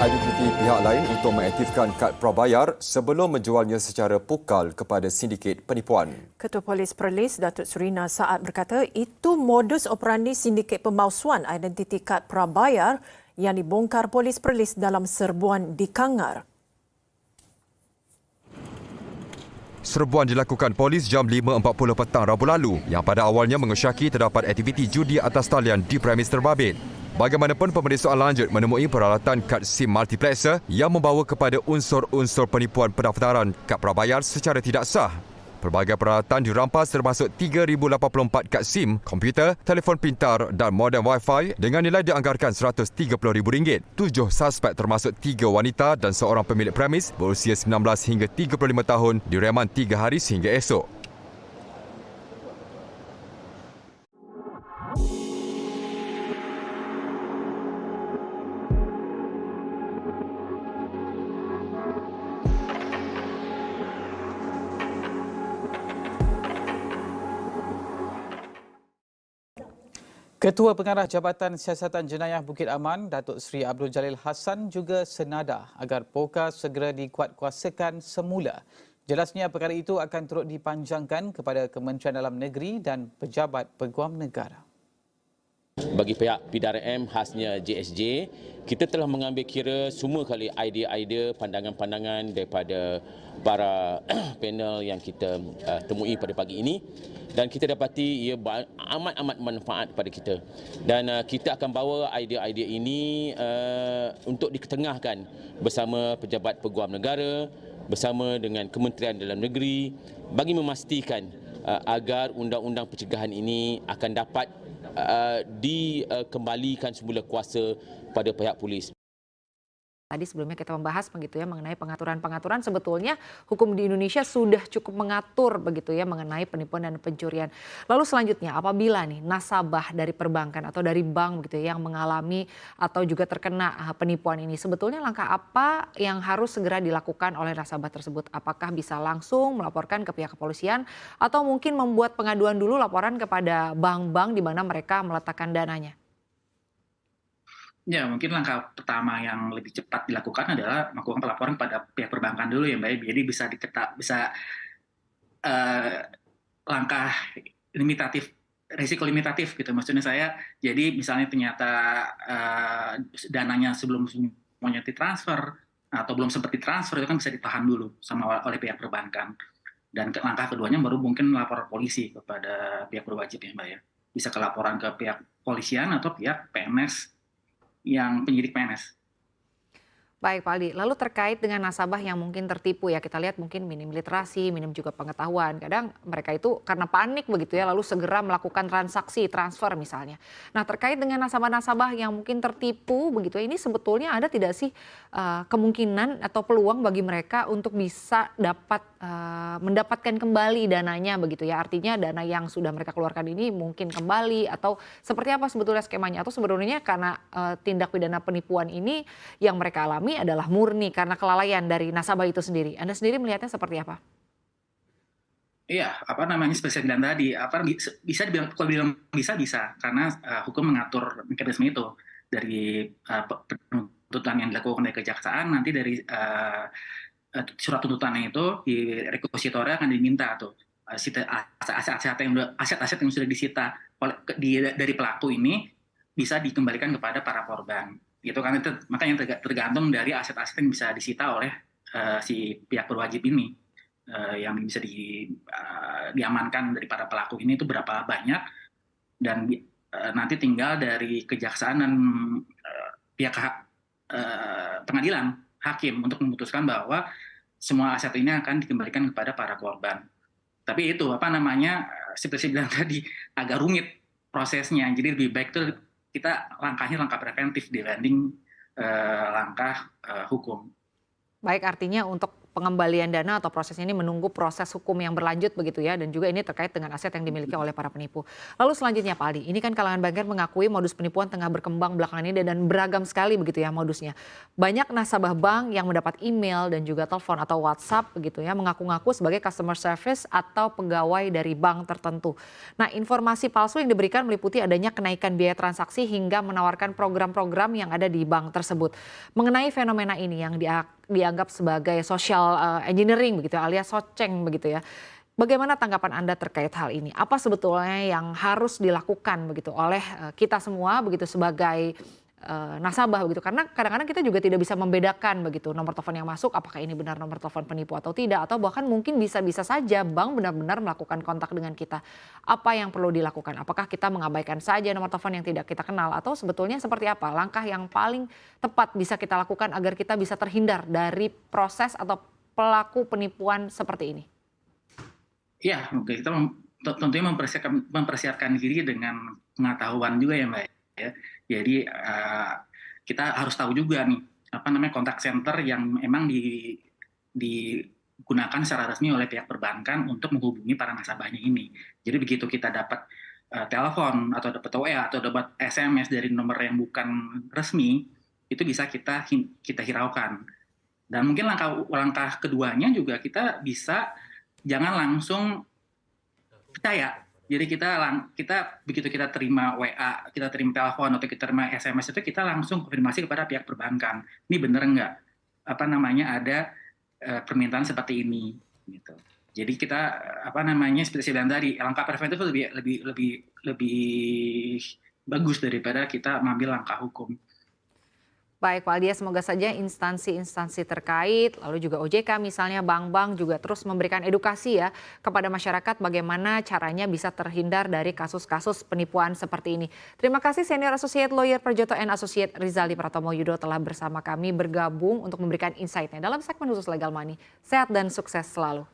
identiti pihak lain untuk mengaktifkan kad prabayar sebelum menjualnya secara pukal kepada sindiket penipuan. Ketua Polis Perlis Datuk Surina Saad berkata itu modus operandi sindiket pemalsuan identiti kad prabayar yang dibongkar Polis Perlis dalam serbuan di Kangar. Serbuan dilakukan polis jam 5.40 petang Rabu lalu yang pada awalnya mengesyaki terdapat aktiviti judi atas talian di premis terbabit. Bagaimanapun, pemeriksaan lanjut menemui peralatan kad SIM multiplexer yang membawa kepada unsur-unsur penipuan pendaftaran kad prabayar secara tidak sah. Pelbagai peralatan dirampas termasuk 3,084 kad SIM, komputer, telefon pintar dan modem Wi-Fi dengan nilai dianggarkan RM130,000. 7 suspek termasuk 3 wanita dan seorang pemilik premis berusia 19 hingga 35 tahun direman 3 hari sehingga esok. Ketua Pengarah Jabatan Siasatan Jenayah Bukit Aman, Datuk Seri Abdul Jalil Hassan juga senada agar POKA segera dikuatkuasakan semula. Jelasnya perkara itu akan turut dipanjangkan kepada Kementerian Dalam Negeri dan Pejabat Peguam Negara. Bagi pihak PDRM khasnya JSJ, kita telah mengambil kira semua kali idea-idea, pandangan-pandangan daripada para panel yang kita temui pada pagi ini, dan kita dapati ia amat-amat manfaat pada kita. Dan kita akan bawa idea-idea ini untuk diketengahkan bersama Pejabat Peguam Negara, bersama dengan Kementerian Dalam Negeri bagi memastikan agar undang-undang pencegahan ini akan dapat dikembalikan semula kuasa pada pihak polis. Tadi sebelumnya kita membahas begitu ya mengenai pengaturan-pengaturan, sebetulnya hukum di Indonesia sudah cukup mengatur begitu ya mengenai penipuan dan pencurian. Lalu selanjutnya apabila nih nasabah dari perbankan atau dari bank begitu ya yang mengalami atau juga terkena penipuan ini, sebetulnya langkah apa yang harus segera dilakukan oleh nasabah tersebut? Apakah bisa langsung melaporkan ke pihak kepolisian atau mungkin membuat pengaduan dulu laporan kepada bank-bank di mana mereka meletakkan dananya? Ya, mungkin langkah pertama yang lebih cepat dilakukan adalah melakukan pelaporan pada pihak perbankan dulu ya, Mbak. Jadi bisa langkah limitatif, risiko limitatif gitu. Maksudnya saya, jadi misalnya ternyata dananya sebelum semuanya ditransfer atau belum sempat ditransfer itu kan bisa ditahan dulu oleh pihak perbankan. Dan langkah keduanya baru mungkin lapor polisi kepada pihak berwajib ya, Mbak ya. Bisa ke laporan ke pihak polisian atau pihak PNS yang penyidik PNS. Baik Pak Aldi, lalu terkait dengan nasabah yang mungkin tertipu ya, kita lihat mungkin minim literasi, minim juga pengetahuan. Kadang mereka itu karena panik begitu ya, lalu segera melakukan transaksi, transfer misalnya. Nah terkait dengan nasabah-nasabah yang mungkin tertipu begitu ya, ini sebetulnya ada tidak sih kemungkinan atau peluang bagi mereka untuk bisa mendapatkan kembali dananya begitu ya. Artinya dana yang sudah mereka keluarkan ini mungkin kembali atau seperti apa sebetulnya skemanya? Atau sebenarnya karena tindak pidana penipuan ini yang mereka alami adalah murni karena kelalaian dari nasabah itu sendiri. Anda sendiri melihatnya seperti apa? Iya, seperti saya bilang tadi, bisa dibilang, kalau bilang bisa, karena hukum mengatur mekanisme itu dari penuntutan yang dilakukan dari kejaksaan, nanti dari surat tuntutannya itu di requisitornya akan diminta tuh aset-aset yang sudah disita dari pelaku ini bisa dikembalikan kepada para korban. Gitu kan, itu makanya tergantung dari aset-aset yang bisa disita oleh si pihak berwajib ini, yang bisa diamankan dari para pelaku ini itu berapa banyak, dan nanti tinggal dari kejaksaan dan pihak pengadilan, hakim untuk memutuskan bahwa semua aset ini akan dikembalikan kepada para korban. Tapi itu seperti saya bilang tadi agak rumit prosesnya, jadi lebih baik itu kita langkahnya langkah preventif dibanding langkah hukum. Baik, artinya untuk pengembalian dana atau prosesnya ini menunggu proses hukum yang berlanjut begitu ya, dan juga ini terkait dengan aset yang dimiliki oleh para penipu. Lalu selanjutnya Pak Ali, ini kan kalangan banker mengakui modus penipuan tengah berkembang belakangan ini dan beragam sekali begitu ya modusnya. Banyak nasabah bank yang mendapat email dan juga telepon atau WhatsApp begitu ya mengaku-ngaku sebagai customer service atau pegawai dari bank tertentu. Nah, informasi palsu yang diberikan meliputi adanya kenaikan biaya transaksi hingga menawarkan program-program yang ada di bank tersebut. Mengenai fenomena ini yang dianggap sebagai social engineering begitu ya, alias soceng begitu ya. Bagaimana tanggapan Anda terkait hal ini? Apa sebetulnya yang harus dilakukan begitu oleh kita semua begitu sebagai nasabah begitu? Karena kadang-kadang kita juga tidak bisa membedakan begitu nomor telepon yang masuk apakah ini benar nomor telepon penipu atau tidak, atau bahkan mungkin bisa-bisa saja bank benar-benar melakukan kontak dengan kita. Apa yang perlu dilakukan? Apakah kita mengabaikan saja nomor telepon yang tidak kita kenal, atau sebetulnya seperti apa langkah yang paling tepat bisa kita lakukan agar kita bisa terhindar dari proses atau pelaku penipuan seperti ini? Ya, oke, kita tentunya mempersiapkan diri dengan pengetahuan juga ya Mbak. Ya. Jadi kita harus tahu juga nih kontak center yang memang digunakan secara resmi oleh pihak perbankan untuk menghubungi para nasabahnya ini. Jadi begitu kita dapat telepon atau dapat WA atau dapat SMS dari nomor yang bukan resmi, itu bisa kita hiraukan. Dan mungkin langkah keduanya juga kita bisa jangan langsung percaya. Jadi kita begitu kita terima WA, kita terima telepon atau kita terima SMS itu kita langsung konfirmasi kepada pihak perbankan. Ini benar nggak? Ada permintaan seperti ini gitu. Jadi kita seperti saya bilang tadi, langkah preventif lebih bagus daripada kita mengambil langkah hukum. Baik Pak Aldia, semoga saja instansi-instansi terkait, lalu juga OJK misalnya, bank-bank juga terus memberikan edukasi ya kepada masyarakat bagaimana caranya bisa terhindar dari kasus-kasus penipuan seperti ini. Terima kasih Senior Associate Lawyer Perjoto & Associate Rizaldi Pratomo Yudo telah bersama kami bergabung untuk memberikan insight-nya dalam segmen khusus Legal Money. Sehat dan sukses selalu.